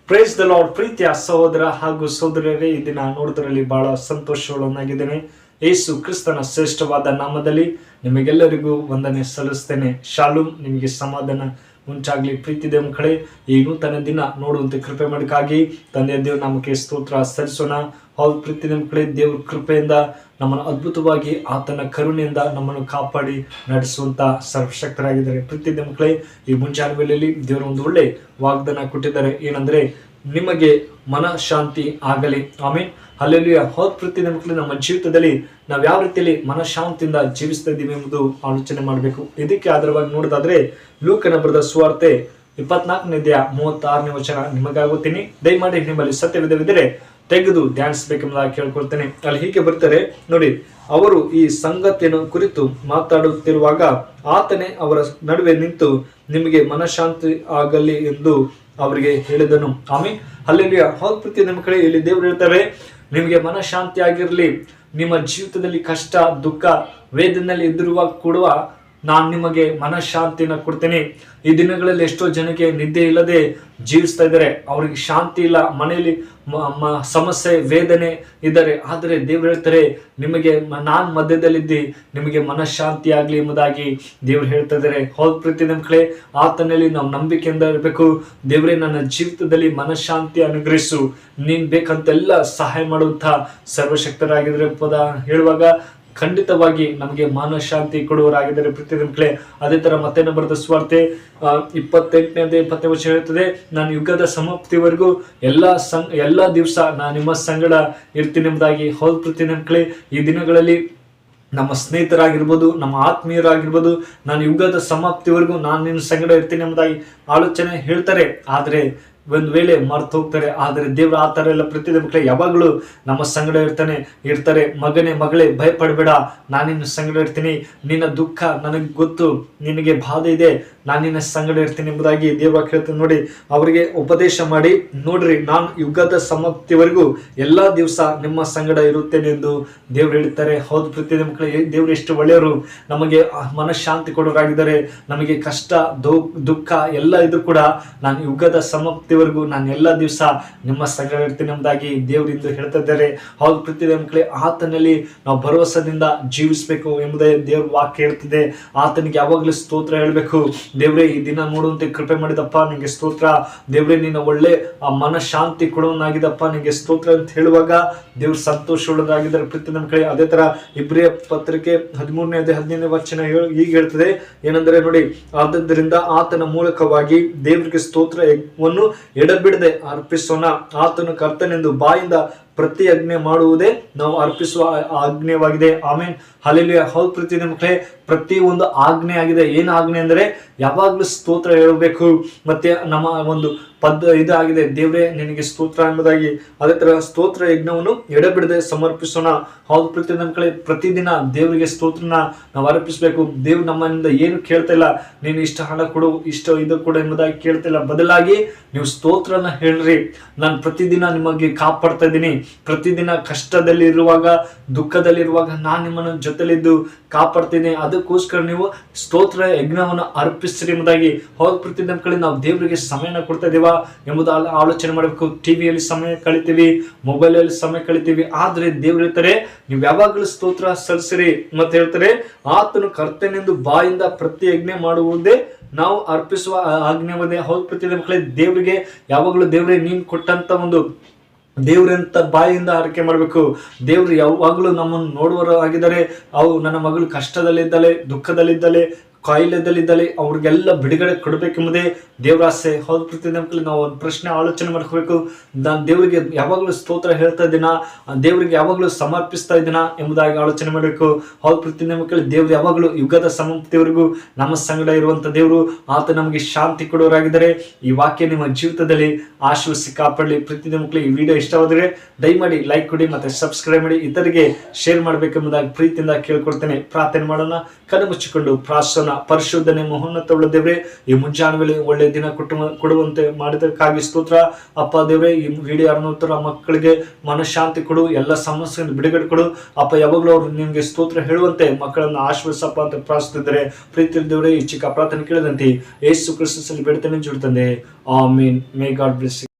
Praise the lord. ಪ್ರೀತಿಯ ಸಹೋದರ ಹಾಗೂ ಸಹೋದರರೇ, ಈ ದಿನ ನೋಡುವುದರಲ್ಲಿ ಬಹಳ ಸಂತೋಷವನ್ನಾಗಿದ್ದೇನೆ. ಯೇಸು ಕ್ರಿಸ್ತನ ಶ್ರೇಷ್ಠವಾದ ನಾಮದಲ್ಲಿ ನಿಮಗೆಲ್ಲರಿಗೂ ವಂದನೆ ಸಲ್ಲಿಸ್ತೇನೆ. ಶಾಲೂಮ್, ನಿಮಗೆ ಸಮಾಧಾನ ಉಂಟಾಗಲಿ. ಪ್ರೀತಿ ದೇವ ಕಡೆ ಈ ನೂತನ ದಿನ ನೋಡುವಂತೆ ಕೃಪೆ ಮಾಡಕ್ಕಾಗಿ ತಂದೆಯ ದೇವ್ ನಮಗೆ ಸ್ತೋತ್ರ ಸಲ್ಲಿಸೋಣ. ಹೌದು ಪ್ರೀತಿ ದೇವ ಕಡೆ, ದೇವ್ರ ಕೃಪೆಯಿಂದ ನಮ್ಮನ್ನು ಅದ್ಭುತವಾಗಿ ಆತನ ಕರುಣೆಯಿಂದ ನಮ್ಮನ್ನು ಕಾಪಾಡಿ ನಡೆಸುವಂತ ಸರ್ವಶಕ್ತರಾಗಿದ್ದಾರೆ. ಪ್ರೀತಿ ದೇವ ಮಕ್ಕಳೇ, ಈ ಮುಂಜಾನೆ ವೇಳೆಯಲ್ಲಿ ದೇವರು ಒಂದು ಒಳ್ಳೆ ವಾಗ್ದಾನ ಕೊಟ್ಟಿದ್ದಾರೆ. ಏನಂದ್ರೆ, ನಿಮಗೆ ಮನಃಶಾಂತಿ ಆಗಲಿ. ಆಮೇಲೆ ಹಲ್ಲೆಲೂಯಾ. ಹೌದು ಪ್ರೀತಿ ದೇವ ಮಕ್ಕಳೇ, ನಮ್ಮ ಜೀವಿತದಲ್ಲಿ ನಾವು ಯಾವ ರೀತಿಯಲ್ಲಿ ಮನಃಶಾಂತಿಯಿಂದ ಜೀವಿಸ್ತಾ ಇದ್ದೀವಿ ಎಂಬುದು ಆಲೋಚನೆ ಮಾಡಬೇಕು. ಇದಕ್ಕೆ ಆಧಾರವಾಗಿ ನೋಡೋದಾದ್ರೆ, ಲೂಕನ ಬರೆದ ಸುವಾರ್ತೆ 24ನೇ ಅಧ್ಯಾಯ 36ನೇ ವಚನ ನಿಮಗಾಗುತ್ತೀನಿ. ದಯಮಾಡಿ ನಿಮ್ಮಲ್ಲಿ ಸತ್ಯವಿದ್ದರೆ ತೆಗೆದು ಧ್ಯಾನಿಸಬೇಕೆಂಬುದಾಗಿ ಕೇಳ್ಕೊಳ್ತೇನೆ. ಅಲ್ಲಿ ಹೀಗೆ ಬರ್ತಾರೆ ನೋಡಿ, ಅವರು ಈ ಸಂಗತಿಯನ್ನು ಕುರಿತು ಮಾತಾಡುತ್ತಿರುವಾಗ ಆತನೇ ಅವರ ನಡುವೆ ನಿಂತು ನಿಮಗೆ ಮನಃಶಾಂತಿ ಆಗಲಿ ಎಂದು ಅವರಿಗೆ ಹೇಳಿದನು. ಆಮೇಲೆ ಹಲ್ಲೆಲೂಯಾ. ಹೌದು ಪ್ರೀತಿ ನಮ್ಮ ಕಡೆ ಇಲ್ಲಿ ದೇವರು ಹೇಳ್ತಾರೆ, ನಿಮಗೆ ಮನಃಶಾಂತಿ ಆಗಿರಲಿ. ನಿಮ್ಮ ಜೀವಿತದಲ್ಲಿ ಕಷ್ಟ, ದುಃಖ, ವೇದನೆಯಲ್ಲಿ ಎದುರುವಾಗ ಕೊಡುವ ನಾನು ನಿಮಗೆ ಮನಃಶಾಂತಿನ ಕೊಡ್ತೇನೆ. ಈ ದಿನಗಳಲ್ಲಿ ಎಷ್ಟೋ ಜನಕ್ಕೆ ನಿದ್ದೆ ಇಲ್ಲದೆ ಜೀವಿಸ್ತಾ ಇದ್ದಾರೆ. ಅವ್ರಿಗೆ ಶಾಂತಿ ಇಲ್ಲ, ಮನೆಯಲ್ಲಿ ಸಮಸ್ಯೆ, ವೇದನೆ ಇದ್ದಾರೆ. ಆದರೆ ದೇವ್ರು ಹೇಳ್ತಾರೆ, ನಿಮಗೆ ನಾನು ಮಧ್ಯದಲ್ಲಿದ್ದಿ ನಿಮಗೆ ಮನಃಶಾಂತಿ ಆಗ್ಲಿ ಎಂಬುದಾಗಿ ದೇವ್ರು ಹೇಳ್ತಾ ಇದ್ದಾರೆ. ಹೌದು ಪ್ರೀತಿ ನಮ್ಮ ಕಡೆ, ಆತನಲ್ಲಿ ನಾವು ನಂಬಿಕೆಯಿಂದ ಇರಬೇಕು. ದೇವ್ರೇ, ನನ್ನ ಜೀವಿತದಲ್ಲಿ ಮನಃಶಾಂತಿ ಅನುಗ್ರಹಿಸು, ನೀನ್ ಬೇಕಂತೆಲ್ಲ ಸಹಾಯ ಮಾಡುವಂತ ಸರ್ವಶಕ್ತರಾಗಿದ್ರೆ ಪದ ಹೇಳುವಾಗ ಖಂಡಿತವಾಗಿ ನಮಗೆ ಮನಃಶಾಂತಿ ಕೊಡುವರಾಗಿದ್ದಾರೆ. ಪ್ರೀತಿ ಮಕ್ಕಳೇ, ಅದೇ ತರ ಮತ್ತೆ ಬರೆದ ಸುವಾರ್ತೆ 28ನೇ 20ನೇ ವಚನ ಹೇಳ್ತದೆ, ನಾನು ಯುಗದ ಸಮಾಪ್ತಿವರೆಗೂ ಎಲ್ಲಾ ದಿವಸ ನಾನು ನಿಮ್ಮ ಸಂಗಡ ಇರ್ತೀನಿ ಎಂಬುದಾಗಿ. ಹೌದು ಪ್ರೀತಿ ಮಕ್ಕಳೇ, ಈ ದಿನಗಳಲ್ಲಿ ನಮ್ಮ ಸ್ನೇಹಿತರಾಗಿರ್ಬೋದು, ನಮ್ಮ ಆತ್ಮೀಯರಾಗಿರ್ಬೋದು, ನಾನು ಯುಗದ ಸಮಾಪ್ತಿವರೆಗೂ ನಾನು ನಿನ್ನ ಸಂಗಡ ಇರ್ತೀನಿ ಎಂಬುದಾಗಿ ಆಲೋಚನೆ ಹೇಳ್ತಾರೆ. ಆದ್ರೆ ಒಂದು ವೇಳೆ ಮರ್ತು ಹೋಗ್ತಾರೆ. ಆದರೆ ದೇವ್ರ ಆ ತರ ಎಲ್ಲ ಪ್ರತಿ ಮಕ್ಕಳೇ ಯಾವಾಗಲೂ ನಮ್ಮ ಸಂಗಡ ಇರ್ತಾರೆ. ಮಗನೇ, ಮಗಳೇ, ಭಯಪಡಬೇಡ, ನಾನು ನಿನ್ನ ಸಂಗಡ ಇರ್ತೀನಿ. ನಿನ್ನ ದುಃಖ ನನಗೆ ಗೊತ್ತು, ನಿನಗೆ ಬಾಧೆ ಇದೆ, ನಾನು ನಿನ್ನ ಸಂಗಡ ಇರ್ತೀನಿ ಎಂಬುದಾಗಿ ದೇವ್ರ ಹೇಳ್ತೀನಿ. ನೋಡಿ, ಅವರಿಗೆ ಉಪದೇಶ ಮಾಡಿ, ನೋಡ್ರಿ, ನಾನು ಯುಗದ ಸಮಾಪ್ತಿವರೆಗೂ ಎಲ್ಲಾ ದಿವಸ ನಿಮ್ಮ ಸಂಗಡ ಇರುತ್ತೇನೆ ಎಂದು ದೇವ್ರು ಹೇಳ್ತಾರೆ. ಹೌದು ಪ್ರೀತಿ ಮಕ್ಕಳೇ, ದೇವ್ರು ಎಷ್ಟು ಒಳ್ಳೆಯವರು, ನಮಗೆ ಮನಃಶಾಂತಿ ಕೊಡೋರಾಗಿದ್ದಾರೆ. ನಮಗೆ ಕಷ್ಟ, ದುಃಖ ಎಲ್ಲ ಇದ್ರು ಕೂಡ ನಾನು ಯುಗದ ಸಮಾಪ್ತಿವರೆಗೂ ನಾನು ಎಲ್ಲ ದಿವಸ ನಿಮ್ಮ ಸಂಗಡ ಇರ್ತೀನಿ ಎಂಬುದಾಗಿ ದೇವರಿಂದ ಹೇಳ್ತಾ ಇದ್ದಾರೆ. ಹೌದು ಪ್ರೀತಿ ಮಕ್ಕಳೇ, ಆತನಲ್ಲಿ ನಾವು ಭರವಸೆಯಿಂದ ಜೀವಿಸಬೇಕು ಎಂಬುದೇ ದೇವ್ರ ವಾಕ್ಯ ಹೇಳ್ತಿದೆ. ಆತನಿಗೆ ಯಾವಾಗಲೂ ಸ್ತೋತ್ರ ಹೇಳ್ಬೇಕು. ದೇವ್ರೇ, ಈ ದಿನ ನೋಡುವಂತೆ ಕೃಪೆ ಮಾಡಿದಪ್ಪ, ನಿಂಗೆ ಸ್ತೋತ್ರ. ದೇವ್ರೇ, ನಿನ್ನ ಒಳ್ಳೆ ಮನಃಶಾಂತಿ ಕೊಡುವನಾಗಿದ್ದಪ್ಪ, ನಿಂಗೆ ಸ್ತೋತ್ರ ಅಂತ ಹೇಳುವಾಗ ದೇವ್ರ ಸಂತೋಷವುಳ್ಳದಾಗಿದ್ದಾರೆ. ಪ್ರೀತಿ ನಮ್ಮ ಕಡೆ ಅದೇ ತರ ಇಬ್ರಿಯ ಪತ್ರಿಕೆ 13ನೇ 15ನೇ ವಚನ ಹೀಗೆ ಹೇಳ್ತದೆ. ಏನಂದ್ರೆ ನೋಡಿ, ಆದ್ದರಿಂದ ಆತನ ಮೂಲಕವಾಗಿ ದೇವರಿಗೆ ಸ್ತೋತ್ರವನ್ನು ಎಡಬಿಡದೆ ಅರ್ಪಿಸೋಣ. ಆತನು ಕರ್ತನೆಂದು ಬಾಯಿಂದ ಪ್ರತಿಜ್ಞೆ ಮಾಡುವುದೇ ನಾವು ಅರ್ಪಿಸುವ ಆಜ್ಞೆವಾಗಿದೆ. ಆಮೇನ್, ಹಲ್ಲೆಲೂಯಾ. ಹೌದು ಪ್ರೀತಿ ಮಕ್ಕಳೇ, ಪ್ರತಿ ಒಂದು ಆಜ್ಞೆ ಆಗಿದೆ. ಏನು ಆಜ್ಞೆ ಅಂದ್ರೆ ಯಾವಾಗ್ಲೂ ಸ್ತೋತ್ರ ಹೇಳಬೇಕು. ಮತ್ತೆ ನಮ್ಮ ಒಂದು ಇದಾಗಿದೆ, ದೇವ್ರೇ ನಿನಗೆ ಸ್ತೋತ್ರ ಎಂಬುದಾಗಿ. ಅದೇ ತರ ಸ್ತೋತ್ರ ಯಜ್ಞವನ್ನು ಎಡಬಿಡದೆ ಸಮರ್ಪಿಸೋಣ. ಹೌದು ಪ್ರೀತಿ ಮಕ್ಕಳೇ, ಪ್ರತಿದಿನ ದೇವರಿಗೆ ಸ್ತೋತ್ರನ ನಾವು ಅರ್ಪಿಸಬೇಕು. ದೇವ್ರು ನಮ್ಮಿಂದ ಏನು ಕೇಳ್ತಾ ಇಲ್ಲ, ನೀನು ಇಷ್ಟ ಹಣ ಕೊಡು, ಇಷ್ಟ ಇದು ಕೊಡು ಎಂಬುದಾಗಿ ಕೇಳ್ತಾ ಇಲ್ಲ. ಬದಲಾಗಿ ನೀವು ಸ್ತೋತ್ರನ ಹೇಳ್ರಿ. ನಾನು ಪ್ರತಿದಿನ ನಿಮಗೆ ಕಾಪಾಡ್ತಾ ಇದ್ದೀನಿ. ಪ್ರತಿದಿನ ಕಷ್ಟದಲ್ಲಿ ಇರುವಾಗ, ದುಃಖದಲ್ಲಿರುವಾಗ ನಾನು ನಿಮ್ಮನ್ನು ಜೊತೆಲಿದ್ದು ಕಾಪಾಡ್ತೀನಿ. ಅದಕ್ಕೋಸ್ಕರ ನೀವು ಸ್ತೋತ್ರ ಯಜ್ಞವನ್ನು ಅರ್ಪಿಸ್ರಿ ಎಂಬುದಾಗಿ. ಹೌದು ಪ್ರೀತಿ ಮಕ್ಕಳೇ, ನಾವು ದೇವರಿಗೆ ಸಮಯನ ಕೊಡ್ತಾ ಇದೀವ ಎಂಬುದು ಆಲೋಚನೆ ಮಾಡಬೇಕು. ಟಿವಿಯಲ್ಲಿ ಸಮಯ ಕಳಿತೀವಿ, ಮೊಬೈಲ್ ಅಲ್ಲಿ ಸಮಯ ಕಳಿತೀವಿ. ಆದ್ರೆ ದೇವ್ರು ಹೇಳ್ತಾರೆ, ನೀವು ಯಾವಾಗಲೂ ಸ್ತೋತ್ರ ಸಲ್ಲಿಸಿರಿ. ಮತ್ತೆ ಹೇಳ್ತಾರೆ, ಆತನು ಕರ್ತನೆಂದು ಬಾಯಿಂದ ಪ್ರತಿಜ್ಞೆ ಮಾಡುವುದೇ ನಾವು ಅರ್ಪಿಸುವ ಆಜ್ಞೆವಾಗಿದೆ. ಹೌದು ಪ್ರೀತಿ ಮಕ್ಕಳೇ, ದೇವರಿಗೆ ಯಾವಾಗಲೂ ದೇವರೇ ನೀನು ಕೊಟ್ಟಂತ ಒಂದು ದೇವ್ರಂತ ಬಾಯಿಂದ ಆರೈಕೆ ಮಾಡಬೇಕು. ದೇವ್ರು ಯಾವಾಗಲೂ ನಮ್ಮನ್ನು ನೋಡುವರಾಗಿದ್ದಾರೆ. ಅವು ನನ್ನ ಮಗಳು ಕಷ್ಟದಲ್ಲಿದ್ದಾಳೆ, ದುಃಖದಲ್ಲಿದ್ದಾಳೆ, ಕಾಯಿಲೆದಲ್ಲಿದ್ದಲ್ಲಿ ಅವ್ರಿಗೆಲ್ಲ ಬಿಡುಗಡೆ ಕೊಡಬೇಕೆಂಬುದೇ ದೇವ್ರ ಆಸೆ. ಹೌದು ಪ್ರೀತಿ ಮಕ್ಕಳು, ನಾವು ಒಂದು ಪ್ರಶ್ನೆ ಆಲೋಚನೆ ಮಾಡ್ಕೋಬೇಕು. ನಾನು ದೇವರಿಗೆ ಯಾವಾಗಲೂ ಸ್ತೋತ್ರ ಹೇಳ್ತಾ ಇದ್ದೀನ, ದೇವರಿಗೆ ಯಾವಾಗಲೂ ಸಮರ್ಪಿಸ್ತಾ ಇದ್ದೀನ ಎಂಬುದಾಗಿ ಆಲೋಚನೆ ಮಾಡಬೇಕು. ಹೌದು ಪ್ರೀತಿ ಮಕ್ಕಳು, ದೇವ್ರು ಯಾವಾಗಲೂ ಯುಗದ ಸಮಾಪ್ತಿವರೆಗೂ ನಮ್ಮ ಸಂಗಡ ಇರುವಂತ ದೇವರು. ಆತ ನಮಗೆ ಶಾಂತಿ ಕೊಡೋರಾಗಿದ್ದಾರೆ. ಈ ವಾಕ್ಯ ನಿಮ್ಮ ಜೀವಿತದಲ್ಲಿ ಆಶೀರ್ವದಿಸಿ ಕಾಪಾಡಲಿ. ಪ್ರೀತಿ ಮಕ್ಕಳು, ಈ ವಿಡಿಯೋ ಇಷ್ಟವಾದರೆ ದಯಮಾಡಿ ಲೈಕ್ ಕೊಡಿ, ಮತ್ತೆ ಸಬ್ಸ್ಕ್ರೈಬ್ ಮಾಡಿ, ಇತರಿಗೆ ಶೇರ್ ಮಾಡಬೇಕೆಂಬುದಾಗಿ ಪ್ರೀತಿಯಿಂದ ಕೇಳ್ಕೊಳ್ತೇನೆ. ಪ್ರಾರ್ಥನೆ ಮಾಡೋಣ. ಕಣ್ಣು ಮುಚ್ಚಿಕೊಂಡು ಪ್ರಾರ್ಥನಾ. ಪರಿಶುದ್ಧನೆ ಮಹೋನ್ನತವುಳ್ಳ ದೇವ್ರೆ, ಈ ಮುಂಜಾನೆ ವೇಳೆ ಒಳ್ಳೆ ದಿನ ಕೊಡುವಂತೆ ಮಾಡಿದಕ್ಕಾಗಿ ಸ್ತೋತ್ರ. ಅಪ್ಪ ದೇವ್ರೆ, ಈ ವಿಡಿಯೋ ಅರ್ನೋತ್ತರ ಮಕ್ಕಳಿಗೆ ಮನಃಶಾಂತಿ ಕೊಡು, ಎಲ್ಲ ಸಮಸ್ಯೆಯಿಂದ ಬಿಡುಗಡೆ ಕೊಡು. ಅಪ್ಪ, ಯಾವಾಗಲೂ ಅವ್ರು ನಿಮ್ಗೆ ಸ್ತೋತ್ರ ಹೇಳುವಂತೆ ಮಕ್ಕಳನ್ನು ಆಶೀರ್ವದಿಸಪ್ಪ ಅಂತ ಪ್ರಾರ್ಥಿಸಿದ್ದಾರೆ. ಪ್ರೀತಿ ದೇವ್ರೆ, ಈ ಚಿಕ್ಕ ಪ್ರಾರ್ಥನೆ ಕೇಳಿದಂತೆ ಯೇಸು ಕ್ರಿಸ್ತನಲ್ಲಿ ಬೇಡ್ತೇನೆ, ಜುಡ್ತಂದೆ. ಆಮೀನ್. May God bless you.